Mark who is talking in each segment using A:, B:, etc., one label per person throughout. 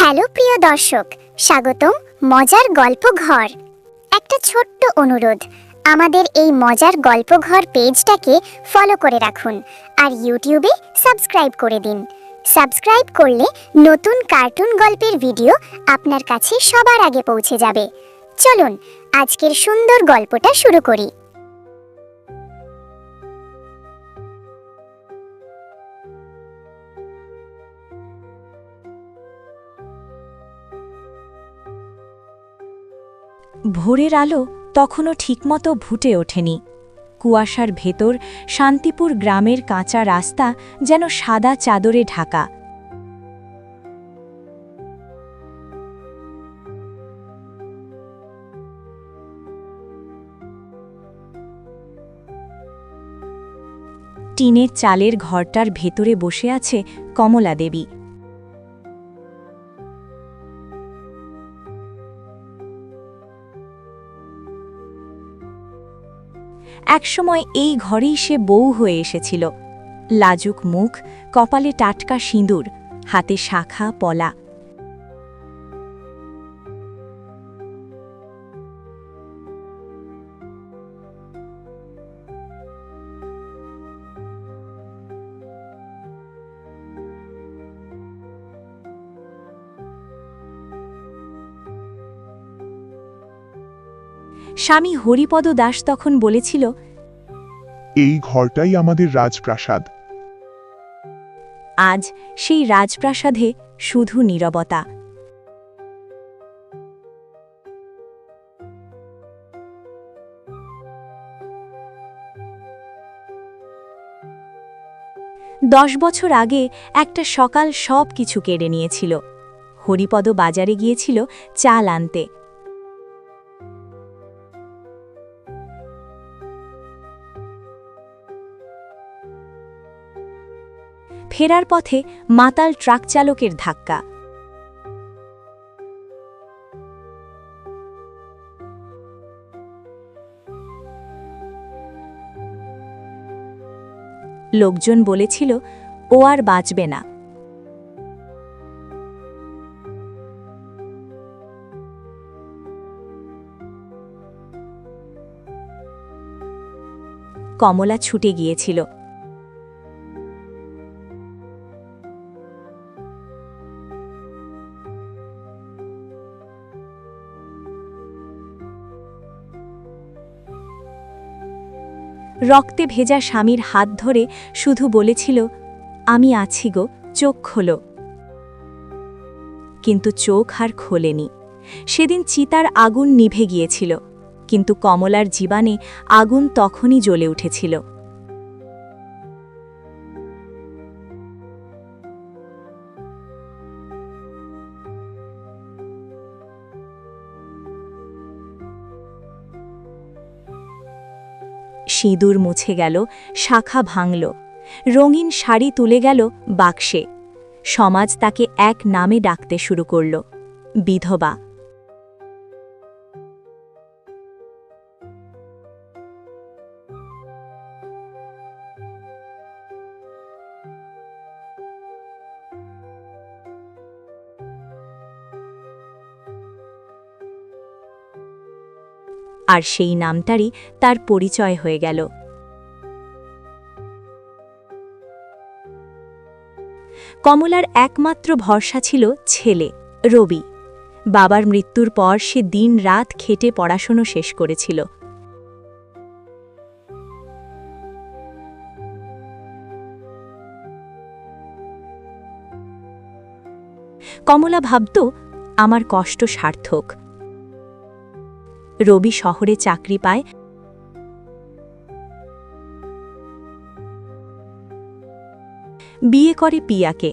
A: Hello প্রিয় দর্শক, স্বাগতম মজার গল্প ঘর। একটা ছোট্ট অনুরোধ, আমাদের এই মজার গল্প ঘর পেজটাকে ফলো করে রাখুন আর ইউটিউবে সাবস্ক্রাইব করে দিন। সাবস্ক্রাইব করলে নতুন কার্টুন গল্পের ভিডিও আপনার কাছে সবার আগে পৌঁছে যাবে। চলুন আজকের সুন্দর গল্পটা শুরু করি।
B: ভোরের আলো তখনও ঠিকমতো ফুটে ওঠেনি। কুয়াশার ভেতর শান্তিপুর গ্রামের কাঁচা রাস্তা যেন সাদা চাদরে ঢাকা। টিনের চালের ঘরটার ভেতরে বসে আছে কমলা দেবী। একসময় এই ঘরেই সে বউ হয়ে এসেছিল। লাজুক মুখ, কপালে টাটকা সিঁদুর, হাতে শাখা পলা। স্বামী হরিপদ দাস তখন বলেছিল,
C: এই ঘরটাই আমাদের রাজপ্রাসাদ।
B: আজ সেই রাজপ্রাসাদে শুধু নীরবতা। দশ বছর আগে একটা সকাল সব কিছু কেড়ে নিয়েছিল। হরিপদ বাজারে গিয়েছিল চাল আনতে। ফেরার পথে মাতাল ট্রাক চালকের ধাক্কা। লোকজন বলেছিল ও আর বাঁচবে না। কমলা ছুটে গিয়েছিল। রক্তে ভেজা স্বামীর হাত ধরে শুধু বলেছিল, আমি আছি গো, চোখ খোলো। কিন্তু চোখ আর খোলেনি। সেদিন চিতার আগুন নিভে গিয়েছিল, কিন্তু কমলার জীবনে আগুন তখনই জ্বলে উঠেছিল। সিঁদুর মুছে গেল, শাখা ভাঙল, রঙিন শাড়ি তুলে গেল বাক্সে। সমাজ তাকে এক নামে ডাকতে শুরু করল, বিধবা। আর সেই নামটারই তার পরিচয় হয়ে গেল। কমলার একমাত্র ভরসা ছিল ছেলে রবি। বাবার মৃত্যুর পর সে দিন রাত খেটে পড়াশোনা শেষ করেছিল। কমলা ভাবত, আমার কষ্ট সার্থক। রবি শহরে চাকরি পায়, বিয়ে করে পিয়াকে।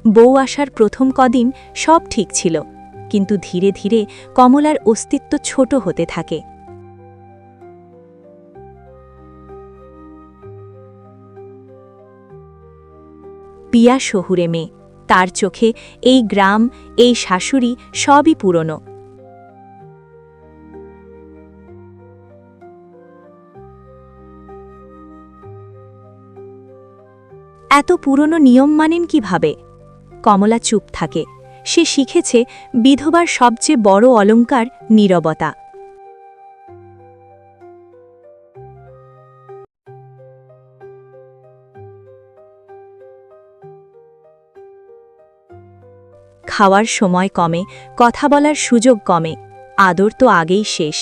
B: বউ আসার প্রথম কদিন সব ঠিক ছিল, কিন্তু ধীরে ধীরে কমলার অস্তিত্ব ছোট হতে থাকে। পিয়া শহুরে মেয়ে, তার চোখে এই গ্রাম, এই শাশুড়ি সবই পুরনো। এত পুরনো নিয়ম মানেন কিভাবে? কমলা চুপ থাকে। সে শিখেছে বিধবার সবচেয়ে বড় অলংকার নীরবতা। খাওয়ার সময় কমে, কথা বলার সুযোগ কমে, আদর তো আগেই শেষ।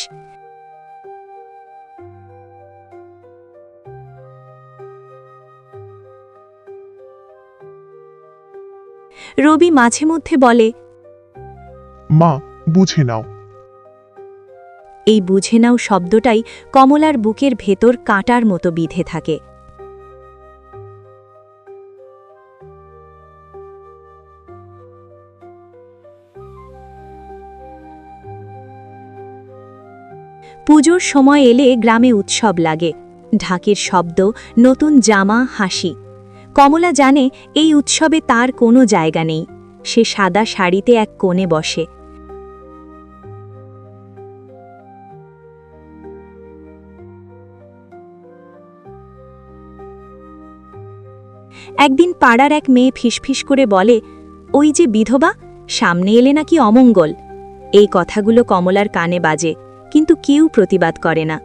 B: রবি মাঝে মধ্যে বলে,
C: মা, বুঝে নাও।
B: এই বুঝে নাও শব্দটাই কমলার বুকের ভেতর কাঁটার মতো বিঁধে থাকে। পুজোর সময় এলে গ্রামে উৎসব লাগে। ঢাকের শব্দ, নতুন জামা, হাসি। কমলা জানে এই উৎসবে তার কোনো জায়গা নেই। সে সাদা শাড়িতে এক কোণে বসে। একদিন পাড়ার এক মেয়ে ফিসফিস করে বলে, ওই যে বিধবা, সামনে এলে নাকি অমঙ্গল। এই কথাগুলো কমলার কানে বাজে, কিন্তু কেউ প্রতিবাদ করে না।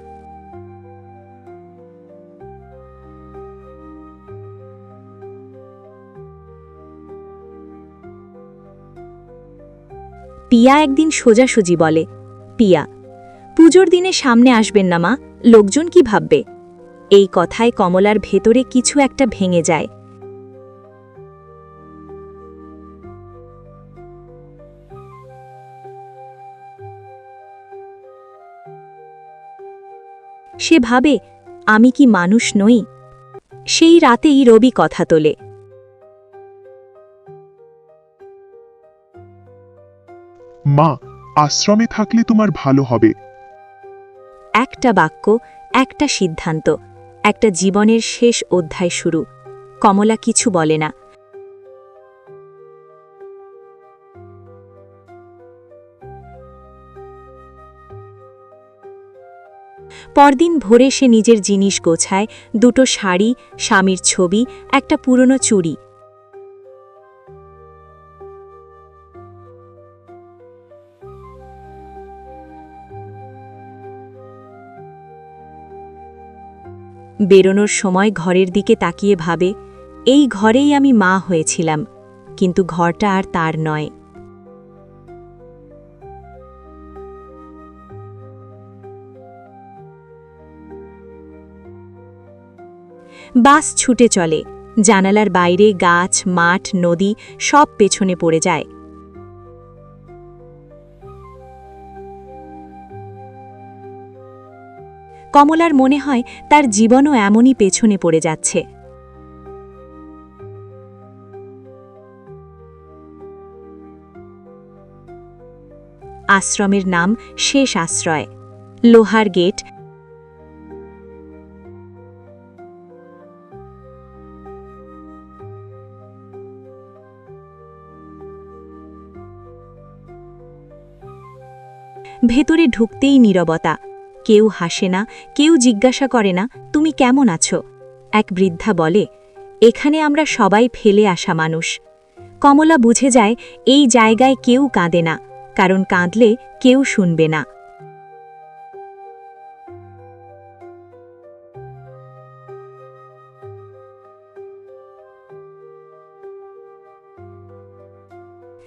B: পিয়া একদিন সোজাসুজি বলে, পিয়া, পুজোর দিনে সামনে আসবেন না মা, লোকজন কি ভাববে? এই কথায় কমলার ভেতরে কিছু একটা ভেঙে যায়। সে ভাবে, আমি কি মানুষ নই? সেই রাতেই রবি কথা তোলে।
C: মা, আশ্রমে থাকলে তোমার ভালো হবে।
B: একটা বাক্য, একটা সিদ্ধান্ত, একটা জীবনের শেষ অধ্যায় শুরু। কমলা কিছু বলে না। পরদিন ভোরে সে নিজের জিনিস গোছায়, দুটো শাড়ি, স্বামীর ছবি, একটা পুরনো চুড়ি। বেরোনোর সময় ঘরের দিকে তাকিয়ে ভাবে, এই ঘরেই আমি মা হয়েছিলাম, কিন্তু ঘরটা আর তার নয়। বাস ছুটে চলে। জানালার বাইরে গাছ, মাঠ, নদী সব পেছনে পড়ে যায়। কমলার মনে হয় তার জীবনও এমনই পেছনে পড়ে যাচ্ছে। আশ্রমের নাম শেষ আশ্রয়। লোহার গেট, ভেতরে ঢুকতেই নীরবতা। কেউ হাসে না, কেউ জিজ্ঞাসা করে না তুমি কেমন আছো। এক বৃদ্ধা বলে, এখানে আমরা সবাই ফেলে আসা মানুষ। কমলা বুঝে যায় এই জায়গায় কেউ কাঁদে না, কারণ কাঁদলে কেউ শুনবে না।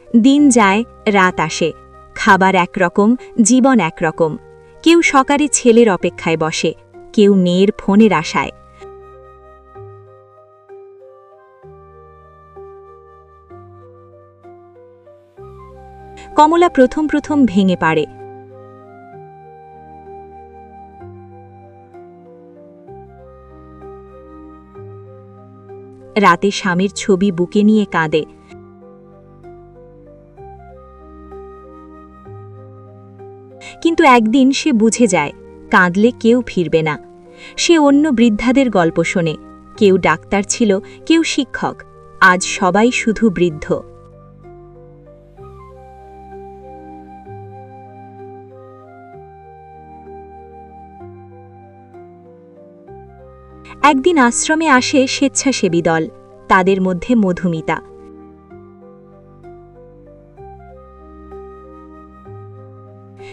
B: দিন যায়, রাত আসে। খাবার একরকম, জীবন একরকম। কেউ সকালে ছেলের অপেক্ষায় বসে, কেউ মেয়ের ফোনের আশায়। কমলা প্রথম প্রথম ভেঙে পড়ে। রাতে স্বামীর ছবি বুকে নিয়ে কাঁদে। কিন্তু একদিন সে বুঝে যায়, কাঁদলে কেউ ফিরবে না। সে অন্য বৃদ্ধাদের গল্প শোনে। কেউ ডাক্তার ছিল, কেউ শিক্ষক, আজ সবাই শুধু বৃদ্ধ। একদিন আশ্রমে আসে স্বেচ্ছাসেবী দল। তাদের মধ্যে মধুমিতা।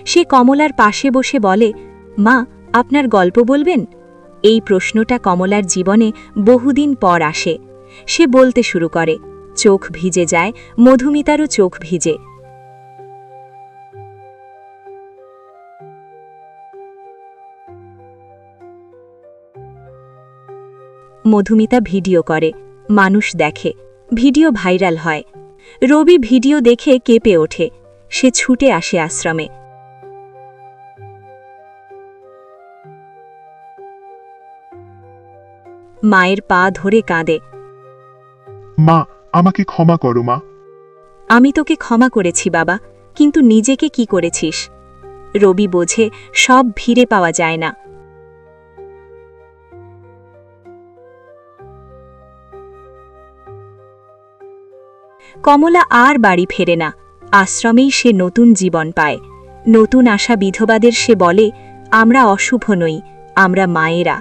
B: সে কমলার পাশে বসে বলে, মা, আপনার গল্প বলবেন? এই প্রশ্নটা কমলার জীবনে বহুদিন পর আসে। সে বলতে শুরু করে, চোখ ভিজে যায়, মধুমিতারও চোখ ভিজে। মধুমিতা ভিডিও করে, মানুষ দেখে, ভিডিও ভাইরাল হয়। রবি ভিডিও দেখে কেঁপে ওঠে। সে ছুটে আসে আশ্রমে। মায়ের পা ধরে কাঁদে।
C: মা, আমাকে ক্ষমা করো মা।
B: আমি তোকে ক্ষমা করেছি বাবা, কিন্তু নিজেকে কি করেছিস? রবি বোঝে সব ফিরে পাওয়া যায় না। কমলা আর বাড়ি ফেরে না। আশ্রমেই সে নতুন জীবন পায়। নতুন আসা বিধবাদের সে বলে, আমরা অশুভ নই, আমরা মায়েরা।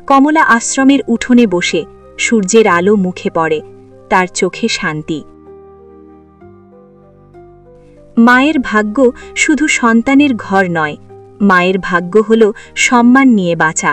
B: কমলা আশ্রমের উঠোনে বসে, সূর্যের আলো মুখে পড়ে, তার চোখে শান্তি। মায়ের ভাগ্য শুধু সন্তানের ঘর নয়, মায়ের ভাগ্য হল সম্মান নিয়ে বাঁচা।